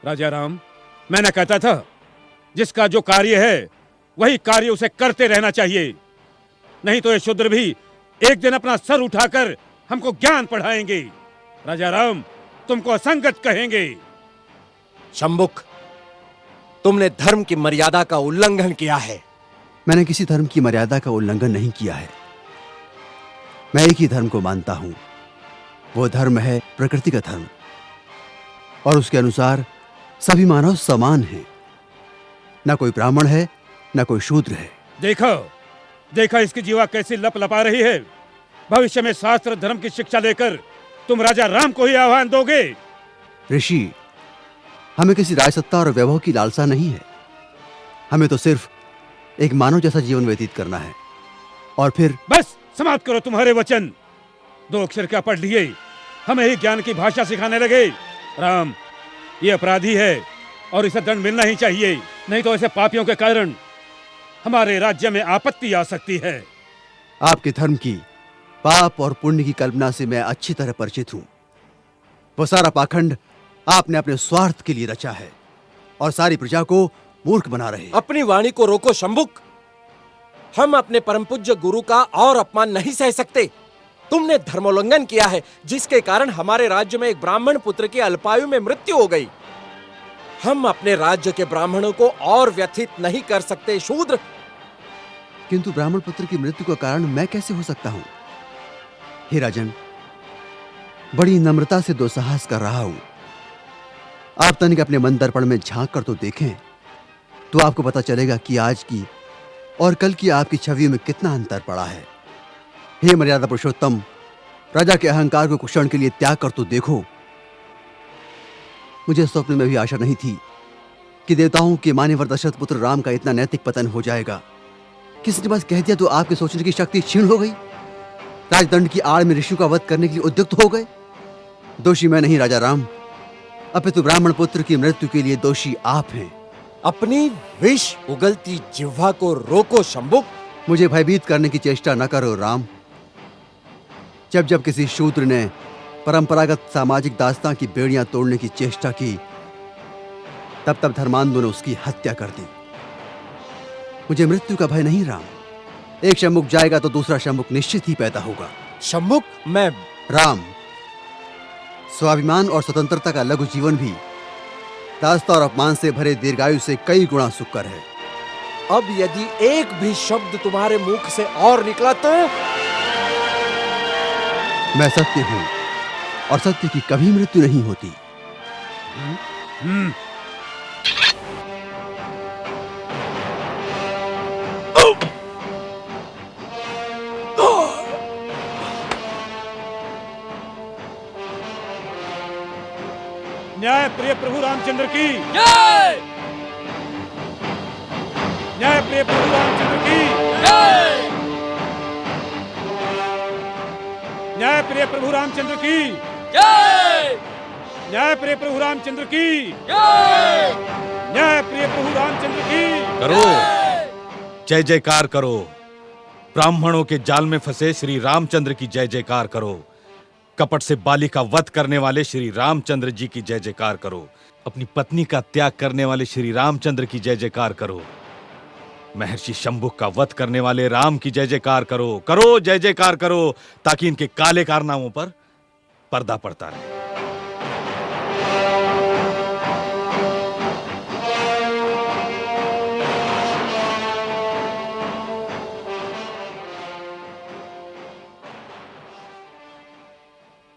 राजा राम, मैंने कहता था जिसका जो कार्य है वही कार्य उसे करते रहना चाहिए, नहीं तो ये शूद्र भी एक दिन अपना सर उठाकर हमको ज्ञान पढ़ाएंगे। राजा राम, तुमको असंगत कहेंगे। शंभुक, तुमने धर्म की मर्यादा का उल्लंघन किया है। मैंने किसी धर्म की मर्यादा का उल्लंघन नहीं किया है। मैं एक ही धर्म को मानता हूं, वो धर्म है प्रकृति का धर्म, और उसके अनुसार सभी मानव समान हैं। ना कोई ब्राह्मण है, ना कोई शूद्र है। देखो देखा इसकी जीवा कैसी लप लपा रही है। भविष्य में शास्त्र धर्म की शिक्षा लेकर तुम राजा राम को ही आह्वान दोगे। ऋषि, हमें किसी राजसत्ता और वैभव की लालसा नहीं है। हमें तो सिर्फ एक मानव जैसा जीवन व्यतीत करना है। और फिर बस समाप्त करो तुम्हारे वचन। 2 अक्षर क्या पढ़ लिए, हमें ही ज्ञान की भाषा सिखाने लगे। राम, ये अपराधी है और इसे दंड मिलना ही चाहिए, नहीं तो ऐसे पापियों के कारण हमारे राज्य में आपत्ति आ सकती है। आपके धर्म की पाप और पुण्य की कल्पना से मैं अच्छी तरह परिचित हूं। वो सारा पाखंड आपने अपने स्वार्थ के लिए रचा है और सारी प्रजा को मूर्ख बना रहे। अपनी वाणी को रोको शंभुक। हम अपने परम पूज्य गुरु का और अपमान नहीं सह सकते। तुमने धर्मोल्लंघन किया है, जिसके कारण हमारे राज्य में एक ब्राह्मण पुत्र की अल्पायु में मृत्यु हो गई। हम अपने राज्य के ब्राह्मणों को और व्यथित नहीं कर सकते शूद्र। किंतु ब्राह्मण पुत्र की मृत्यु का कारण मैं कैसे हो सकता हूं? हे राजन, बड़ी नम्रता से दुस्साहस कर रहा हूं। आप तनिक अपने मन दर्पण में झांक कर तो देखें, तो आपको पता चलेगा कि आज की और कल की आपकी छवि में कितना अंतर पड़ा है। हे मर्यादा पुरुषोत्तम, राजा के अहंकार को कुछ क्षण के लिए त्याग कर तो देखो। मुझे स्वप्न में भी आशा नहीं थी कि देवताओं के मान्यवर दशरथ पुत्र राम का इतना नैतिक पतन हो जाएगा। किसी ने बस कह दिया तो आपके सोचने की शक्ति क्षीण हो गई। राजदंड की आड़ में ऋषियों का वध करने के लिए उद्युक्त हो गए। दोषी मैं नहीं राजा राम, अपितु ब्राह्मण पुत्र की मृत्यु के लिए दोषी आप हैं। अपनी विष उगलती जिह्वा को रोको शंभुक। मुझे भयभीत करने की चेष्टा न करो राम। जब जब किसी शूद्र ने परंपरागत सामाजिक दास्तां की बेड़ियां तोड़ने की चेष्टा की, तब तब धर्मांधों ने उसकी हत्या कर दी। मुझे मृत्यु का भय नहीं राम। एक शंभुक जाएगा तो दूसरा शंभुक निश्चित ही पैदा होगा। शंभुक, मैं राम, स्वाभिमान और स्वतंत्रता का लघु जीवन भी दास्ता और अपमान से भरे दीर्घायु से कई गुणा सुकर है। अब यदि एक भी शब्द तुम्हारे मुख से और निकला तो मैं सत्य हूं और सत्य की कभी मृत्यु नहीं होती। न्याय प्रिय प्रभु रामचंद्र की जय। न्याय प्रिय प्रभु रामचंद्र की जय। न्याय प्रिय प्रभु रामचंद्र की जय। न्याय प्रिय प्रभु रामचंद्र की जय। न्याय प्रिय प्रभु रामचंद्र की। करो, जय जयकार करो। ब्राह्मणों के जाल में फंसे श्री रामचंद्र की जय जयकार करो। कपट से बाली का वध करने वाले श्री रामचंद्र जी की जय जयकार करो। अपनी पत्नी का त्याग करने वाले श्री रामचंद्र की जय जयकार करो। महर्षि शंभुक का वध करने वाले राम की जय जयकार करो। करो, जय जयकार करो, ताकि इनके काले कारनामों पर पर्दा पड़ता रहे।